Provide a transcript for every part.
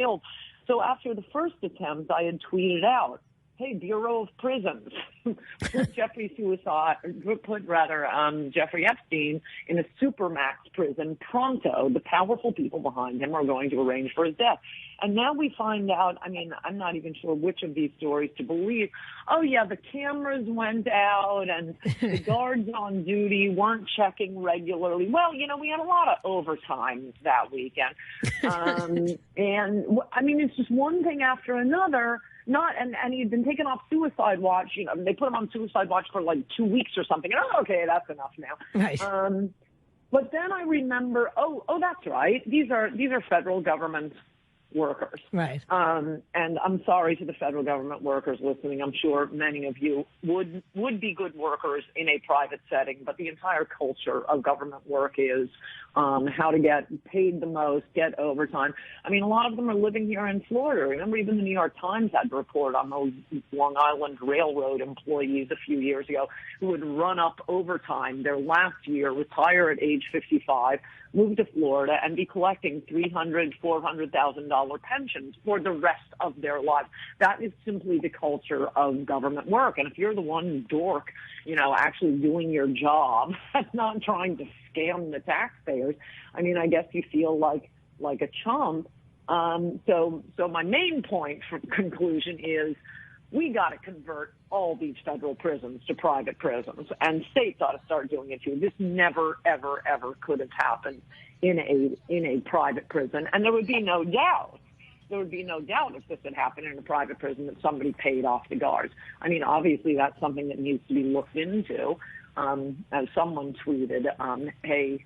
killed. So after the first attempt, I had tweeted out, hey, Bureau of Prisons, put Jeffrey Epstein in a supermax prison pronto. The powerful people behind him are going to arrange for his death. And now we find out, I mean, I'm not even sure which of these stories to believe. Oh, yeah, the cameras went out and the guards on duty weren't checking regularly. Well, you know, we had a lot of overtime that weekend. And, I mean, it's just one thing after another. And he'd been taken off suicide watch. You know, they put him on suicide watch for like 2 weeks or something. And, okay, that's enough now. Right. But then I remember, that's right. These are federal government workers. Right. And I'm sorry to the federal government workers listening. I'm sure many of you would be good workers in a private setting, but the entire culture of government work is how to get paid the most, get overtime. I mean, a lot of them are living here in Florida. Remember, even the New York Times had to report on those Long Island Railroad employees a few years ago who would run up overtime their last year, retire at age 55, move to Florida, and be collecting $300,000, $400,000 pensions for the rest of their lives. That is simply the culture of government work. And if you're the one dork, you know, actually doing your job and not trying to scam the taxpayers, I mean, I guess you feel like a chump. So my main point for conclusion is we got to convert all these federal prisons to private prisons, and states ought to start doing it too. This never, ever, ever could have happened in a private prison, and there would be no doubt. There would be no doubt if this had happened in a private prison that somebody paid off the guards. I mean, obviously that's something that needs to be looked into. As someone tweeted, hey,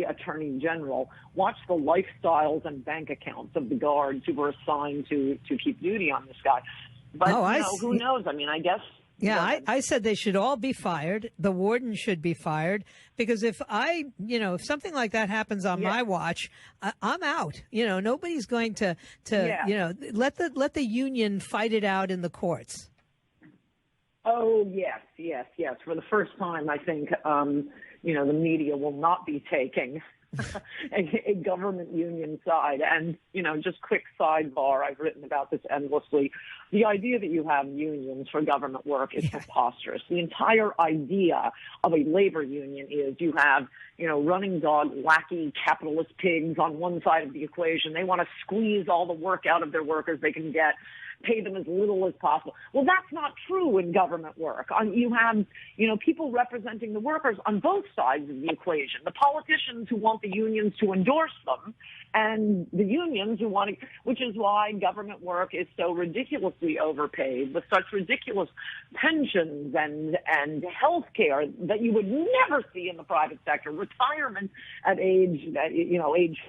Attorney General, watch the lifestyles and bank accounts of the guards who were assigned to keep duty on this guy. But who knows? I mean, I guess. Yeah, I said they should all be fired. The warden should be fired, because if something like that happens on my watch, I'm out. You know, nobody's going to let the union fight it out in the courts. Oh, yes. For the first time, I think, the media will not be taking a government union side. And, just quick sidebar, I've written about this endlessly. The idea that you have unions for government work is preposterous. The entire idea of a labor union is you have, running dog, lackey, capitalist pigs on one side of the equation. They want to squeeze all the work out of their workers they can get, pay them as little as possible. Well, that's not true in government work. You have, people representing the workers on both sides of the equation. The politicians who want the unions to endorse them, and the unions who want to, which is why government work is so ridiculously overpaid with such ridiculous pensions and health care that you would never see in the private sector. Retirement at age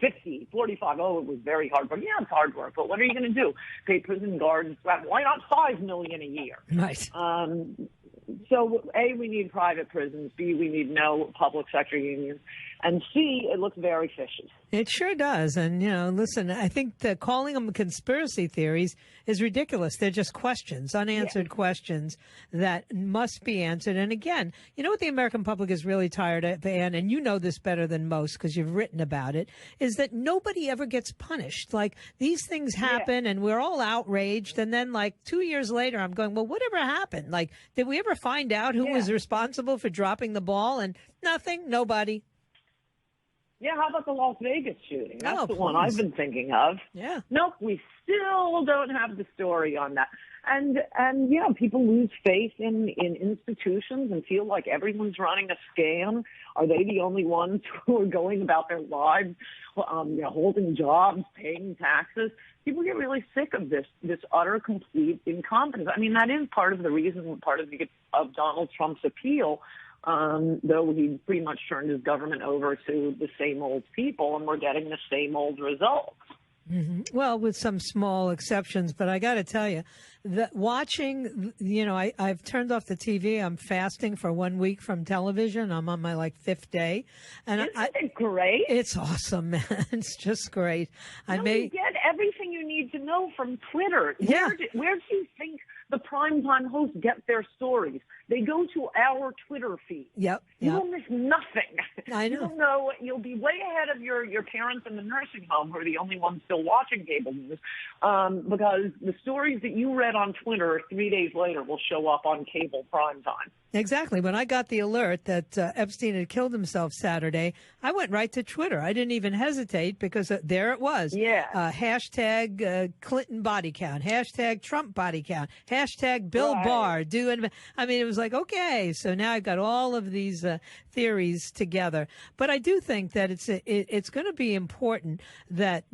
50, 45. Oh, it was very hard work. Yeah, it's hard work, but what are you going to do? Pay prison guards? Why not $5 million a year? Right. So, A, we need private prisons. B, we need no public sector unions. And C, it looks very fishy. It sure does. And, listen, I think that calling them conspiracy theories is ridiculous. They're just questions, unanswered questions that must be answered. And again, you know what the American public is really tired of, Ann, and you know this better than most because you've written about it, is that nobody ever gets punished. Like, these things happen and we're all outraged. And then, 2 years later, I'm going, well, whatever happened? Like, did we ever find out who was responsible for dropping the ball? And nothing, nobody. Yeah, how about the Las Vegas shooting? That's the one I've been thinking of. Yeah. Nope, we still don't have the story on that. And people lose faith in institutions and feel like everyone's running a scam. Are they the only ones who are going about their lives, holding jobs, paying taxes? People get really sick of this utter, complete incompetence. I mean, that is part of the reason, of Donald Trump's appeal. Though he pretty much turned his government over to the same old people, and we're getting the same old results. Mm-hmm. Well, with some small exceptions, but I got to tell you that watching, I've turned off the TV. I'm fasting for 1 week from television. I'm on my fifth day, and Isn't it great? It's awesome, man. It's just great. You get everything you need to know from Twitter. Yeah. Where do you think the primetime hosts get their stories? They go to our Twitter feed. Yep. You will miss nothing. I know. You'll know. You'll be way ahead of your parents in the nursing home, who are the only ones still watching cable news, because the stories that you read on Twitter 3 days later will show up on cable primetime. Exactly. When I got the alert that Epstein had killed himself Saturday, I went right to Twitter. I didn't even hesitate because there it was. Yeah. Hashtag Clinton body count. Hashtag Trump body count. Hashtag Bill Barr. I mean, it was like, okay, so now I've got all of these theories together. But I do think that it's going to be important that